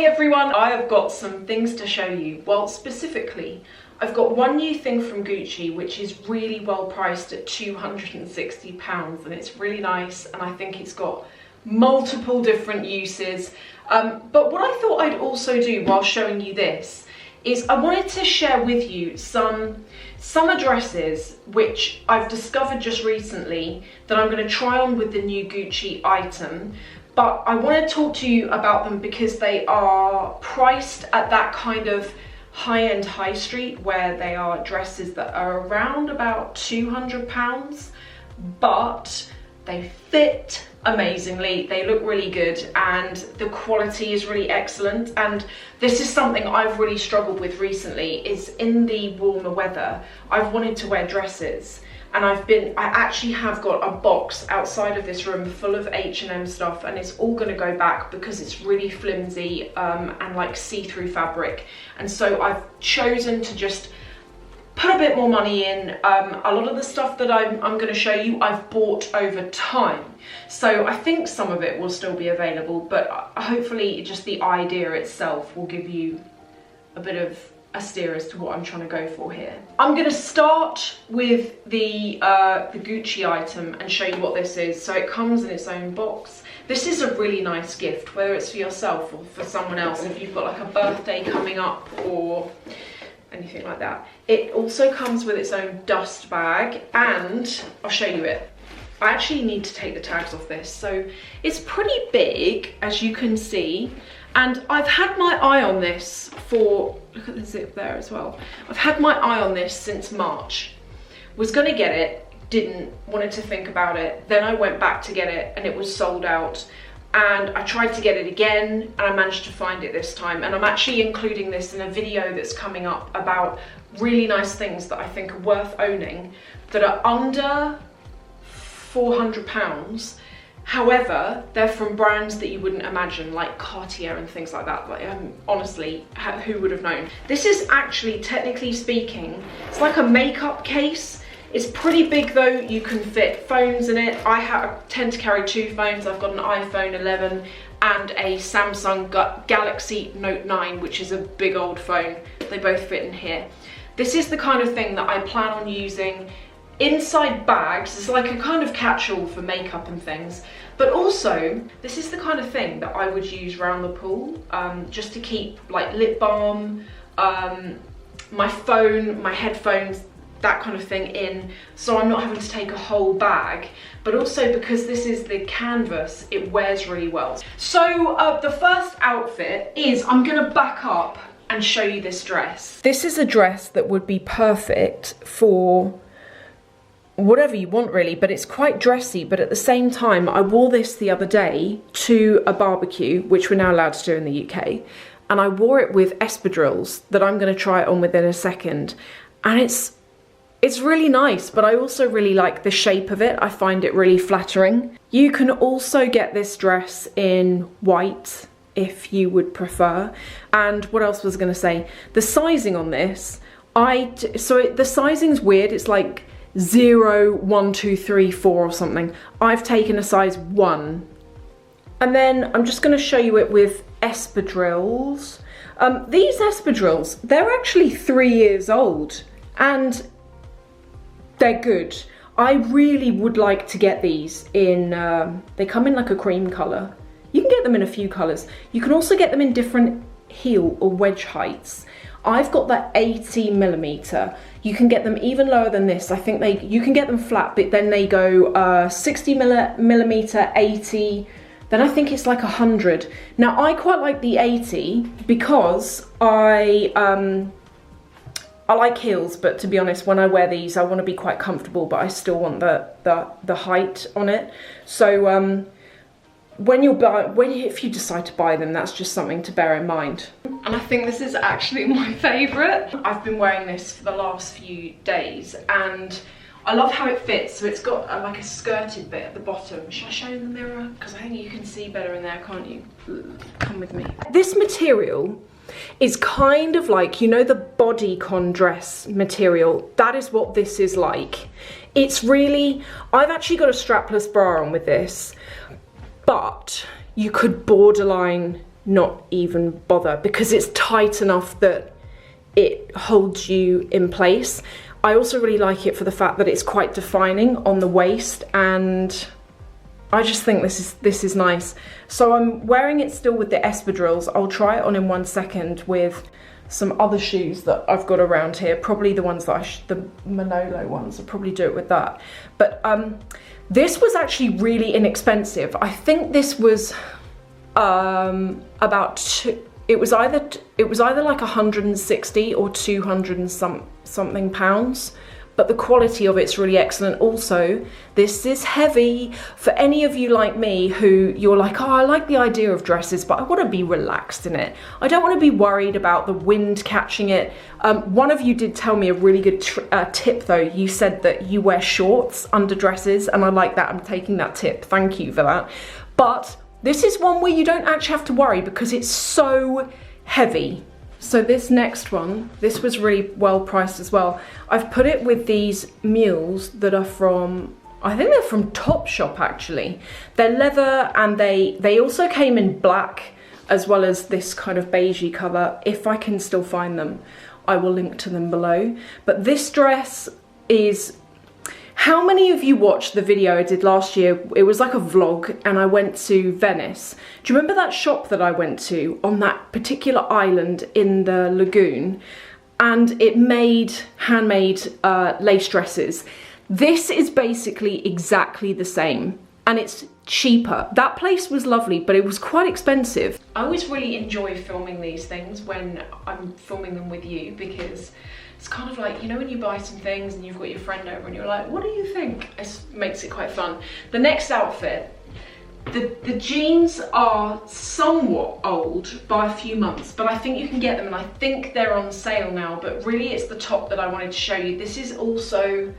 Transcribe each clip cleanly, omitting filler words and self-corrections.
Hey everyone, I have got some things to show you. Well, specifically, I've got one new thing from Gucci, which is really well priced at £260, and it's really nice, and I think it's got multiple different uses. But what I thought I'd also do while showing you this is I wanted to share with you some summer dresses which I've discovered just recently that I'm going to try on with the new Gucci item. But I want to talk to you about them because they are priced at that kind of high-end high street where they are dresses that are around about £200, but they fit amazingly, they look really good, and the quality is really excellent. And this is something I've really struggled with recently, is in the warmer weather I've wanted to wear dresses, and I actually have got a box outside of this room full of H&M stuff, and it's all going to go back because it's really flimsy and like see-through fabric. And so I've chosen to just put a bit more money in. A lot of the stuff that I'm going to show you I've bought over time, so I think some of it will still be available, but hopefully just the idea itself will give you a bit of a steer as to what I'm trying to go for here. I'm going to start with the Gucci item and show you what this is. So it comes in its own box. This is a really nice gift, whether it's for yourself or for someone else, if you've got like a birthday coming up or anything like that. It also comes with its own dust bag, and I'll show you it. I actually need to take the tags off this. So it's pretty big, as you can see, and I've had my eye on this for, look at the zip there as well. I've had my eye on this since March. Was gonna get it, didn't, wanted to think about it. Then I went back to get it and it was sold out. And I tried to get it again and I managed to find it this time. And I'm actually including this in a video that's coming up about really nice things that I think are worth owning that are under £400. However, they're from brands that you wouldn't imagine, like Cartier and things like that. Like, honestly, who would have known? This is actually, technically speaking, it's like a makeup case. It's pretty big though, you can fit phones in it. I tend to carry two phones. I've got an iPhone 11 and a Samsung Galaxy Note 9, which is a big old phone. They both fit in here. This is the kind of thing that I plan on using inside bags. It's like a kind of catch-all for makeup and things. But also, this is the kind of thing that I would use around the pool, just to keep like lip balm, my phone, my headphones, that kind of thing in, so I'm not having to take a whole bag. But also because this is the canvas, it wears really well. So the first outfit is, I'm gonna back up and show you this dress. This is a dress that would be perfect for whatever you want really, but it's quite dressy. But at the same time, I wore this the other day to a barbecue, which we're now allowed to do in the UK, and I wore it with espadrilles that I'm gonna try it on with in a second, and it's really nice, but I also really like the shape of it. I find it really flattering. You can also get this dress in white if you would prefer. And what else was I gonna say? The sizing on this, the sizing's weird. It's like 0, 1, 2, 3, 4 or something. I've taken a size 1. And then I'm just gonna show you it with espadrilles. These espadrilles, they're actually 3 years old, and they're good. I really would like to get these in, they come in like a cream colour. You can get them in a few colours. You can also get them in different heel or wedge heights. I've got that 80mm. You can get them even lower than this. I think you can get them flat, but then they go 60mm, 80, then I think it's like 100. Now I quite like the 80 because I like heels, but to be honest, when I wear these, I want to be quite comfortable, but I still want the height on it. So if you decide to buy them, that's just something to bear in mind. And I think this is actually my favourite. I've been wearing this for the last few days, and I love how it fits. So it's got like a skirted bit at the bottom. Should I show you in the mirror? Because I think you can see better in there, can't you? Come with me. This material is kind of like, you know, the bodycon dress material. That is what this is like. It's really, I've actually got a strapless bra on with this, but you could borderline not even bother, because it's tight enough that it holds you in place. I also really like it for the fact that it's quite defining on the waist, and I just think this is nice. So I'm wearing it still with the espadrilles. I'll try it on in 1 second with some other shoes that I've got around here. Probably the ones that the Manolo ones. I'll probably do it with that. But this was actually really inexpensive. I think this was it was either like 160 or 200 and something pounds, but the quality of it's really excellent. Also, this is heavy. For any of you like me who you're like, oh, I like the idea of dresses, but I want to be relaxed in it. I don't want to be worried about the wind catching it. One of you did tell me a really good tip though. You said that you wear shorts under dresses, and I like that. I'm taking that tip. Thank you for that. But this is one where you don't actually have to worry because it's so heavy. So this next one, this was really well priced as well. I've put it with these mules that are from, I think they're from Topshop actually. They're leather, and they also came in black as well as this kind of beigey colour. If I can still find them, I will link to them below. But this dress is, how many of you watched the video I did last year? It was like a vlog, and I went to Venice. Do you remember that shop that I went to on that particular island in the lagoon? And it made handmade lace dresses. This is basically exactly the same, and it's cheaper. That place was lovely, but it was quite expensive. I always really enjoy filming these things when I'm filming them with you, because it's kind of like, you know, when you buy some things and you've got your friend over and you're like, what do you think? It makes it quite fun. The next outfit, the jeans are somewhat old by a few months, but I think you can get them, and I think they're on sale now, but really it's the top that I wanted to show you. This is also,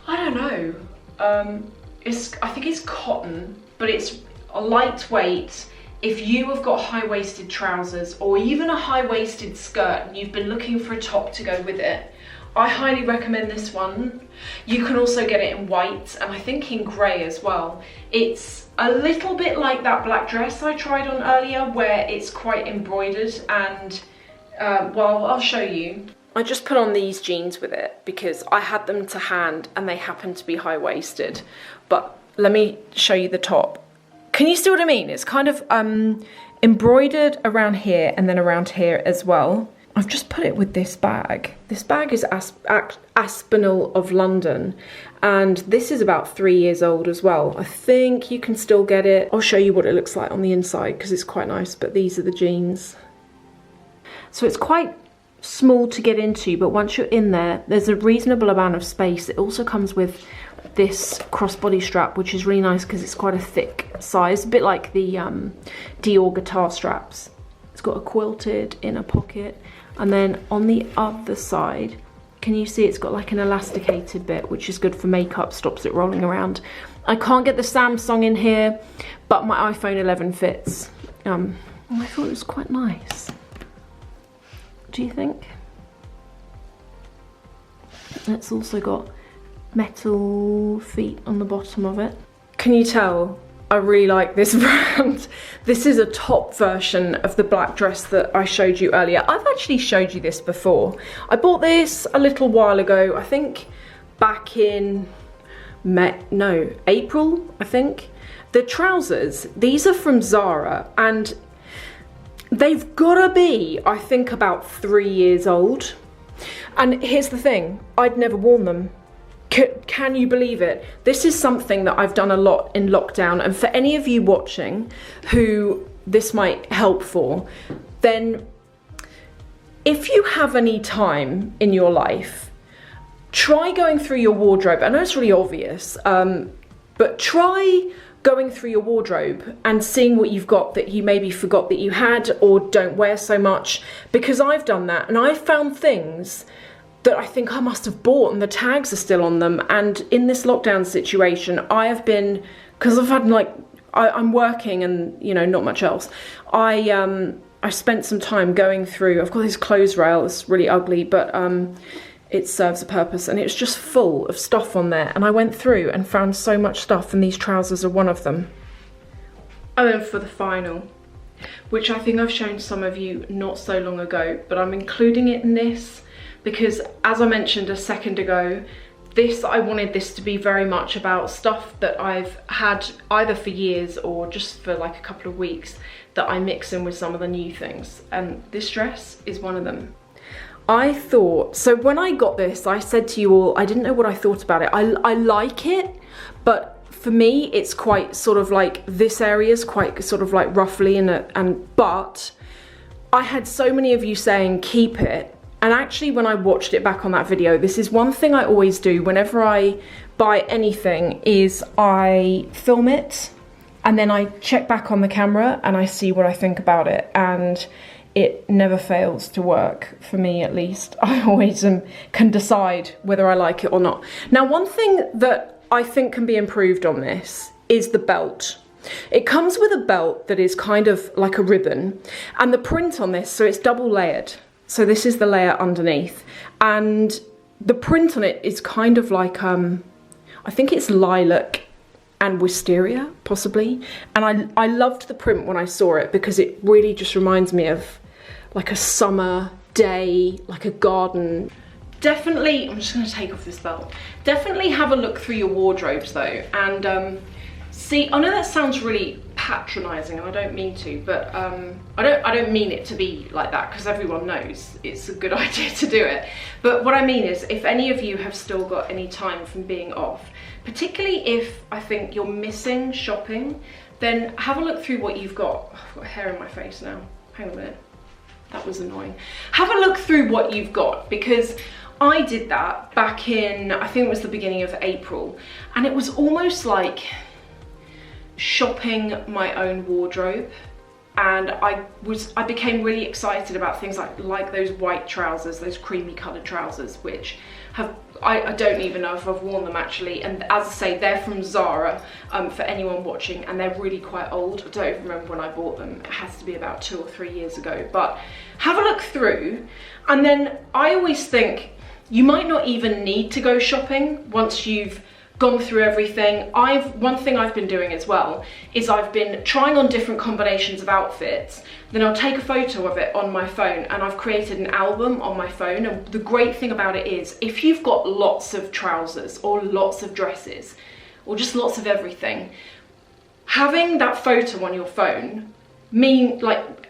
I don't know, I think it's cotton, but it's a lightweight. If you have got high-waisted trousers or even a high-waisted skirt and you've been looking for a top to go with it, I highly recommend this one. You can also get it in white, and I think in grey as well. It's a little bit like that black dress I tried on earlier, where it's quite embroidered, and well, I'll show you. I just put on these jeans with it because I had them to hand and they happen to be high-waisted. But let me show you the top. Can you see what I mean? It's kind of embroidered around here and then around here as well. I've just put it with this bag. This bag is Aspinall of London, and this is about 3 years old as well. I think you can still get it. I'll show you what it looks like on the inside because it's quite nice, but these are the jeans. So it's quite small to get into, but once you're in there, there's a reasonable amount of space. It also comes with this crossbody strap, which is really nice because it's quite a thick size, a bit like the Dior guitar straps. It's got a quilted inner pocket, and then on the other side, can you see it's got like an elasticated bit, which is good for makeup, stops it rolling around. I can't get the Samsung in here, but my iPhone 11 fits. I thought it was quite nice. Do you think? It's also got metal feet on the bottom of it. Can you tell I really like this brand? This is a top version of the black dress that I showed you earlier. I've actually showed you this before. I bought this a little while ago, I think back in April, I think. The trousers, these are from Zara, and they've gotta be, I think, about 3 years old. And here's the thing, I'd never worn them. Can you believe it? This is something that I've done a lot in lockdown, and for any of you watching who this might help for, then if you have any time in your life, try going through your wardrobe. I know it's really obvious, but try going through your wardrobe and seeing what you've got that you maybe forgot that you had or don't wear so much, because I've done that and I've found things that I think I must have bought and the tags are still on them. And in this lockdown situation, I have been, because I've had like, I'm working and, you know, not much else. I spent some time going through, I've got this clothes rail, it's really ugly, but it serves a purpose, and it's just full of stuff on there. And I went through and found so much stuff, and these trousers are one of them. And then for the final, which I think I've shown some of you not so long ago, but I'm including it in this because, as I mentioned a second ago, I wanted this to be very much about stuff that I've had either for years or just for like a couple of weeks that I mix in with some of the new things, and this dress is one of them. I thought, so when I got this, I said to you all, I didn't know what I thought about it. I like it, but for me, it's quite sort of like, this area is quite sort of like ruffly but I had so many of you saying keep it. And actually when I watched it back on that video, this is one thing I always do whenever I buy anything, is I film it and then I check back on the camera and I see what I think about it. And it never fails to work, for me at least. I always can decide whether I like it or not. Now, one thing that I think can be improved on this is the belt. It comes with a belt that is kind of like a ribbon, and the print on this, so it's double layered. So this is the layer underneath, and the print on it is kind of like, I think it's lilac and wisteria, possibly. And I loved the print when I saw it because it really just reminds me of like a summer day, like a garden. Definitely, I'm just gonna take off this belt. Definitely have a look through your wardrobes though, and see, I know that sounds really patronizing and I don't mean to, but I don't mean it to be like that, because everyone knows it's a good idea to do it. But what I mean is, if any of you have still got any time from being off, particularly if I think you're missing shopping, then have a look through what you've got. Oh, I've got hair in my face now, hang on a minute. That was annoying. Have a look through what you've got, because I did that back in, I think it was the beginning of April, and it was almost like shopping my own wardrobe. And I became really excited about things like those white trousers, those creamy coloured trousers, which I don't even know if I've worn them actually. And as I say, they're from Zara, for anyone watching, and they're really quite old. I don't even remember when I bought them. It has to be about 2 or 3 years ago. But have a look through, and then I always think you might not even need to go shopping once you've gone through everything. One thing I've been doing as well is I've been trying on different combinations of outfits, then I'll take a photo of it on my phone, and I've created an album on my phone. And the great thing about it is, if you've got lots of trousers or lots of dresses or just lots of everything, having that photo on your phone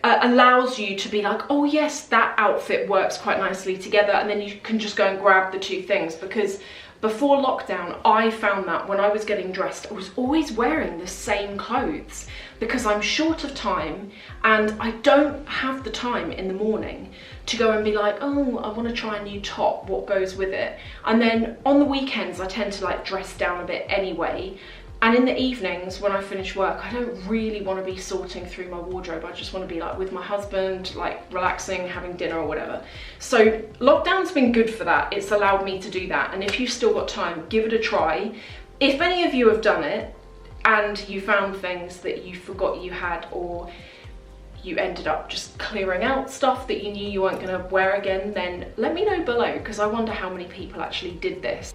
allows you to be like, oh yes, that outfit works quite nicely together, and then you can just go and grab the two things. Because before lockdown, I found that when I was getting dressed, I was always wearing the same clothes because I'm short of time, and I don't have the time in the morning to go and be like, oh, I want to try a new top, what goes with it? And then on the weekends, I tend to like dress down a bit anyway. And in the evenings when I finish work, I don't really want to be sorting through my wardrobe. I just want to be like with my husband, like relaxing, having dinner or whatever. So lockdown's been good for that. It's allowed me to do that. And if you've still got time, give it a try. If any of you have done it and you found things that you forgot you had, or you ended up just clearing out stuff that you knew you weren't going to wear again, then let me know below, because I wonder how many people actually did this.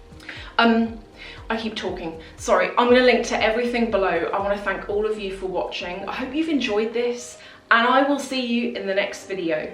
I keep talking, sorry. I'm going to link to everything below. I want to thank all of you for watching. I hope you've enjoyed this, and I will see you in the next video.